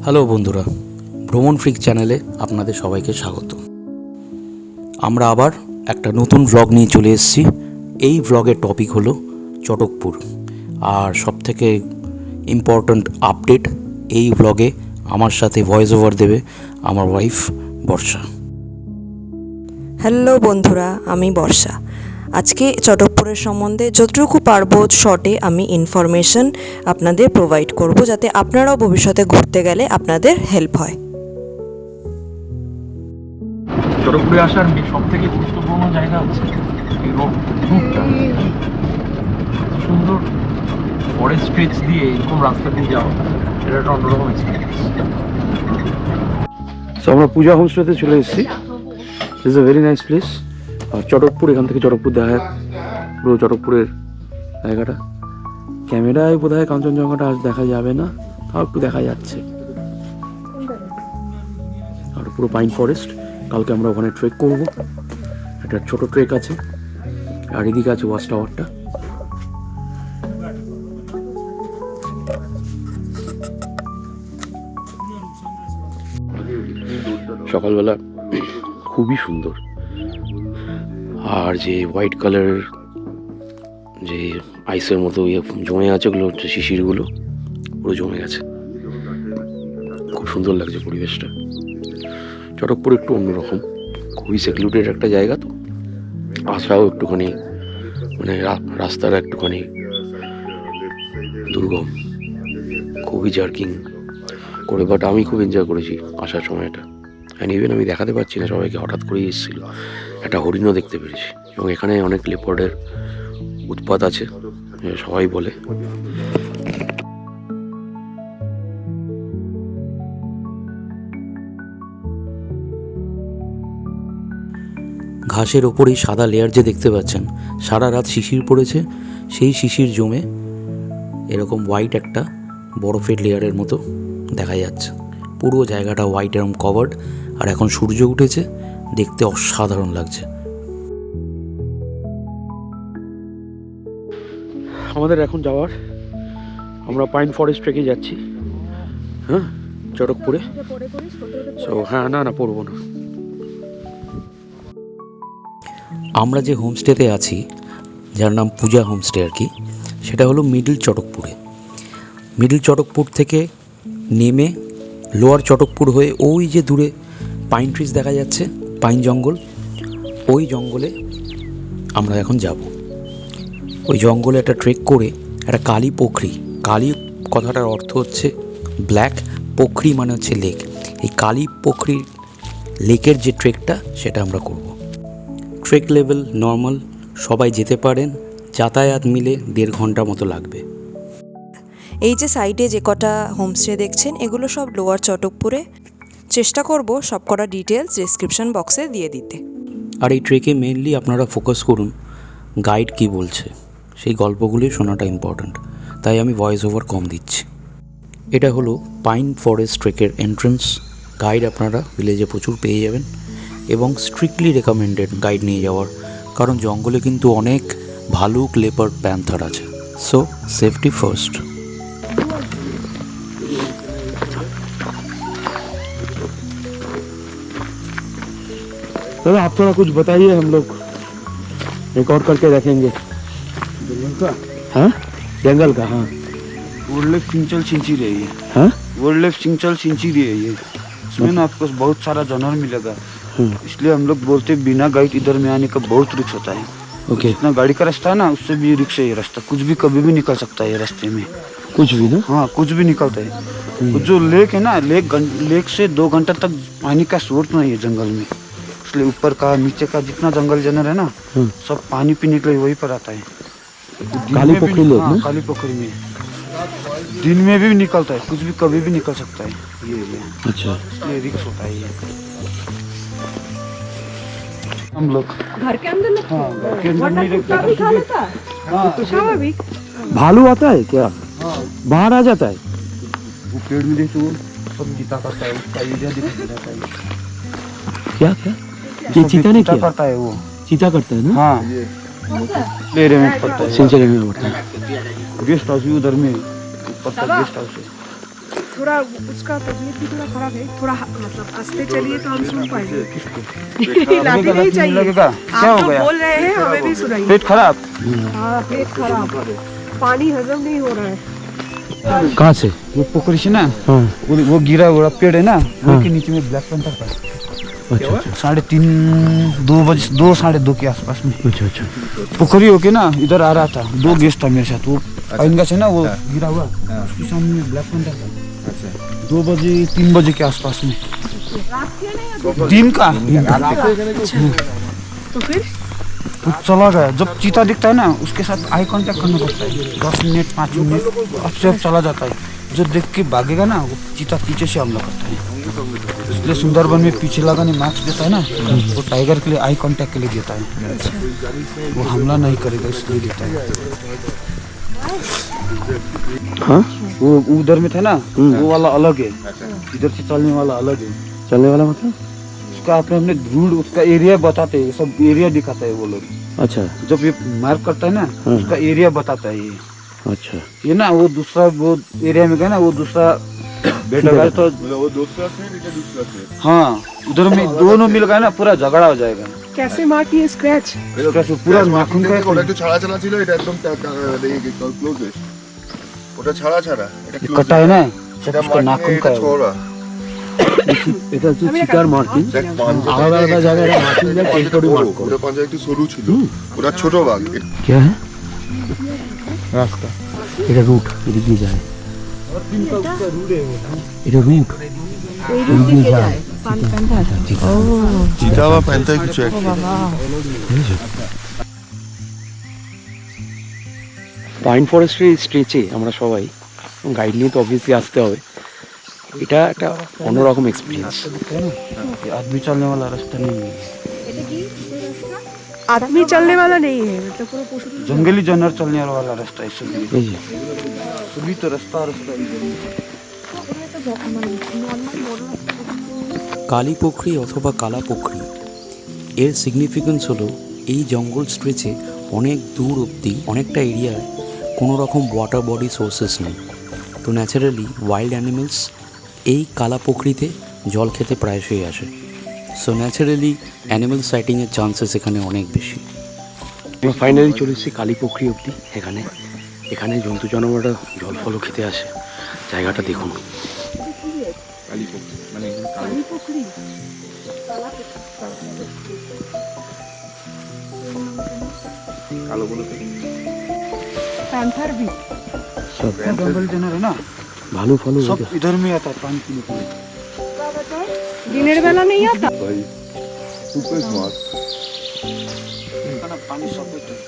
Hello বন্ধুরা, ভ্রমণ freak চ্যানেলে আপনাদের সবাইকে স্বাগত। আমরা আবার একটা নতুন ভ্লগ নিয়ে চলে এসেছি। এই ভ্লগের টপিক হলো চটকপুর, আর সবথেকে ইম্পর্ট্যান্ট আপডেট এই ভ্লগে আমার সাথে ভয়েস ওভার দেবে আমার ওয়াইফ বর্ষা। হ্যালো বন্ধুরা, আমি বর্ষা। আজকে চটকপুরের সম্বন্ধে যতটুকু পারবো শর্টে আমি ইনফরমেশন আপনাদের প্রোভাইড করব, যাতে আপনারাও ভবিষ্যতে ঘুরতে গেলে আপনাদের হেল্প হয়। চটকপুরে আসার সব থেকে গুরুত্বপূর্ণ জায়গা হচ্ছে এই রুটটা। সুন্দর ফরেস্ট ট্রেক্স দিয়ে এরকম রাস্তা দিয়ে যাওয়া, এটা একটা অন্যরকম এক্সপিরিয়েন্স। সো আমরা পূজা হোমস্টেতে চলে এসেছি। This is a very nice place. আর চটকপুর, এখান থেকে চটকপুর দেখা যায় পুরো চটকপুরের জায়গাটা। ক্যামেরায় বোধ হয় কাঞ্চনজঙ্ঘাটা আজ দেখা যাবে না, তাও একটু দেখা যাচ্ছে। আর পুরো পাইন ফরেস্ট। কালকে আমরা ওখানে ট্রেক করব, একটা ছোট ট্রেক আছে। আর এদিকে আছে ওয়াচ টাওয়ারটা। সকালবেলা খুবই সুন্দর। আর যে হোয়াইট কালারের যে আইসের মতো ইয়ে জমে আছে, ওগুলো হচ্ছে শিশিরগুলো পুরো জমে গেছে। খুব সুন্দর লাগছে পরিবেশটা। চটকপুর একটু অন্যরকম, খুবই সেক্লুডেড একটা জায়গা, তো আসাও একটুখানি মানে রাস্তাটা একটুখানি দুর্গম, খুবই জার্কিং করে, বাট আমি খুব এনজয় করেছি আসার সময়টা। অ্যান্ড ইভেন আমি দেখাতে পারছি না সবাইকে, হঠাৎ করেই এসেছিল। একটা হরিণও দেখতে পেরেছি, এবং এখানে অনেক লেপার্ডের উৎপাত আছে সবাই বলে। ঘাসের ওপরেই সাদা লেয়ার যে দেখতে পাচ্ছেন, সারা রাত শিশির পড়েছে, সেই শিশির জমে এরকম হোয়াইট একটা বরফের লেয়ারের মতো দেখা যাচ্ছে। পুরো জায়গাটা হোয়াইট এরকম কভার্ড। আর এখন সূর্য উঠেছে, দেখতে অসাধারণ লাগছে। আমাদের এখন যাওয়ার, আমরা পাইন ফরেস্ট ট্রেকে যাচ্ছি। হ্যাঁ, চটকপুরে। সো হ্যাঁ, না পড়বো না। আমরা যে হোমস্টেতে আছি, যার নাম পূজা হোমস্টে আর কি, সেটা হলো মিডল চটকপুরে। মিডল চটকপুর থেকে নেমে লোয়ার চটকপুর হয়ে ওই যে দূরে পাইন ট্রিজ দেখা যাচ্ছে, পাইন জঙ্গল, ওই জঙ্গলে আমরা এখন যাব। ওই জঙ্গলে একটা ট্রেক করে একটা কালী পোখরি, কালী কথাটার অর্থ হচ্ছে ব্ল্যাক, পোখরি মানে হচ্ছে লেক। এই কালী পোখরি লেকের যে ট্রেকটা, সেটা আমরা করব। ট্রেক লেভেল নর্মাল, সবাই যেতে পারেন। যাতায়াত মিলে 1.5 ঘন্টা মতো লাগবে। এই যে সাইডে যে কটা হোমস্টে দেখছেন, এগুলো সব লোয়ার চটকপুরে। চেষ্টা করব সব কটা ডিটেলস ডিসক্রিপশন বক্সে দিয়ে দিতে। আর এই ট্রেকে মেনলি আপনারা ফোকাস করুন গাইড কি বলছে, সেই গল্পগুলি শোনাটা ইম্পর্ট্যান্ট, তাই আমি ভয়েস ওভার কম দিচ্ছি। এটা হলো পাইন ফরেস্ট ট্রেকের এন্ট্রেন্স। গাইড আপনারা ভিলেজে প্রচুর পেয়ে যাবেন, এবং স্ট্রিক্টলি রেকমেন্ডেড গাইড নিয়ে যাওয়ার, কারণ জঙ্গলে কিন্তু অনেক ভালুক, লেপার্ড, প্যান্থার আছে। So safety first. दादा आप थोड़ा कुछ बताइए, हम लोग एक और करके देखेंगे। जंगल का? हाँ, जंगल का। हाँ, वर्ल्ड लाइफ सिंचल सिंची रही है। हाँ, वर्ल्ड लाइफ सिंचल सिंची रही है ये। इसमें ना आपको बहुत सारा जानवर मिलेगा, इसलिए हम लोग बोलते हैं बिना गाइड इधर में आने का बहुत रिस्क होता है। ओके। इतना गाड़ी का रास्ता है ना, उससे भी रिस्क है ये रास्ता। कुछ भी कभी भी निकल सकता है ये रास्ते में। कुछ भी ना? हाँ, कुछ भी निकलता है। वो जो लेक है ना, लेक से 2 घंटा तक पानी का सोर्स नहीं है जंगल में, इसलिए ऊपर का नीचे का जितना जंगल जानवर है ना, सब पानी पीने के लिए वही पर आता है। काली पोखरी लेक ना? काली पोखरी में दिन में भी निकलता है, कुछ भी कभी भी निकल सकता है ये एरिया। अच्छा, ये रिक्स होता है ये। हम लोग घर के अंदर हाँ, घर के अंदर नहीं रखते। हाँ, स्वाभाविक। भालू आता है क्या? हाँ, बाहर आ जाता है? वो पेड़ में देखो सब जीता करता है, उसका एरिया दिखाई देता है। क्या क्या? ये चीता ने किया? करता है वो। चीता करता है ना? हाँ, एरिया में पड़ता है। सिंचरी में पड़ता है। गेस्ट हाउस भी उधर में ऊपर तक गेस्ट हाउस है। थोड़ा उसका तबीयत भी थोड़ा खराब है, थोड़ा मतलब आस्ते चलिए तो हम सुन पाएंगे। लाठी नहीं चाहिए, लगेगा क्या आप हो जो गया? बोल रहे हैं हमें भी सुनाइए। पेट खराब? हाँ पेट खराब, पानी हजम नहीं हो रहा है। कहाँ से? वो पोखरी से ना, हाँ वो गिरा हुआ पेड़ है ना, वो के नीचे में ब्लैक पैंथर था। अच्छा 3:30 2 बजे 2 साढ़े 2 के आसपास में अच्छा अच्छा पोखरी होके ना इधर आ रहा था। 2 गेस्ट था मेरे साथ, वो इनका से ना वो गिरा हुआ, उसके सामने में ब्लैक पैंथर था। 2 बजे 3 बजे के आसपास में, दिन का। तो फिर वो चला गया। जब चीता दिखता है ना, उसके साथ आई कांटेक्ट करना पड़ता है। 10 मिनट 5 मिनट अपने आप चला जाता है। जो देख के भागेगा ना, वो चीता पीछे से हमला करता है। इसलिए सुंदरबन में पीछे लगाने मार्क्स देता है ना, वो टाइगर के लिए आई कांटेक्ट के लिए देता है। वो हमला नहीं करेगा इसलिए देता है। हाँ वो उधर में था ना, वो वाला अलग है, इधर से चलने वाला अलग है। चलने वाला मतलब? उसका अपने रूट, उसका एरिया बताते हैं, सब एरिया दिखाता है वो लोग। अच्छा जब ये मार्क करता है ना, उसका एरिया बताता है ये। अच्छा ये ना वो दूसरा वो एरिया में गया ना, वो दूसरा बेटा गया तो वो दूसरा से नहीं दूसरा से हाँ, उधर में दोनों मिल गए ना, पूरा झगड़ा हो जाएगा। कैसे मारती है स्क्रैच? कैसे पूरा नाखून का ওটা একটু ছাড়া ছাড়া ছিল, এটা একদম ক্লোজ ওটা ছাড়া ছাড়া এটা close कटा है ना, এটা उसका नाखून का এটা है वो। ছোড়া এটা হচ্ছে চিতার মার্কিং। দেখ পাঞ্জা আলাদা আলাদা জায়গায় এটা মার্কিং দেয়, টেরিটরি মার্ক করে। ওটা পাঞ্জা একটু সরু ছিল, ওটা ছোট বাঘ। क्या है? রাস্তা। এটা রুট, এদিক দিয়ে যায়। এটা রুট, এদিক দিয়ে যায়। চিতা বা প্যান্থার কিছু একটা। পাইন ফরেস্টের স্ট্রেচে আমরা সবাই গাইড নিয়ে তো অবভিয়াসলি আসতে হবে। এটা একটা অন্যরকম এক্সপিরিয়েন্স। ये आदमी चलने वाला रास्ता नहीं है, आदमी चलने वाला नहीं है, मतलब पूरा पशु। जंगली जानवर चलने वाला रास्ता है। এই যে सभी तो रास्ता কালী পুখরি অথবা কালা পুখরি, এর সিগনিফিকেন্স হলো এই জঙ্গল স্ট্রেচে অনেক দূর অবধি অনেকটা এরিয়ায় কোনো রকম ওয়াটার বডি সোর্সেস নেই। তো ন্যাচারালি ওয়াইল্ড অ্যানিমেলস এই কালা পুখরিতে জল খেতে প্রায়শই আসে। সো ন্যাচারালি অ্যানিমেল সাইটিংয়ের চান্সেস এখানে অনেক বেশি। আমরা ফাইনালি চলে এসেছি কালীপুকুরি অবধি। এখানে জন্তু জানোয়াররা জল ফলও খেতে আসে। জায়গাটা দেখুন। पैंथर भी সব जंगल जानवर है ना, ভালো ফলো सब इधर में आता है पानी पीने के लिए। दिनेर बेला नहीं आता। ভাই সুপার স্মার্ট। ना पानी सब इधर।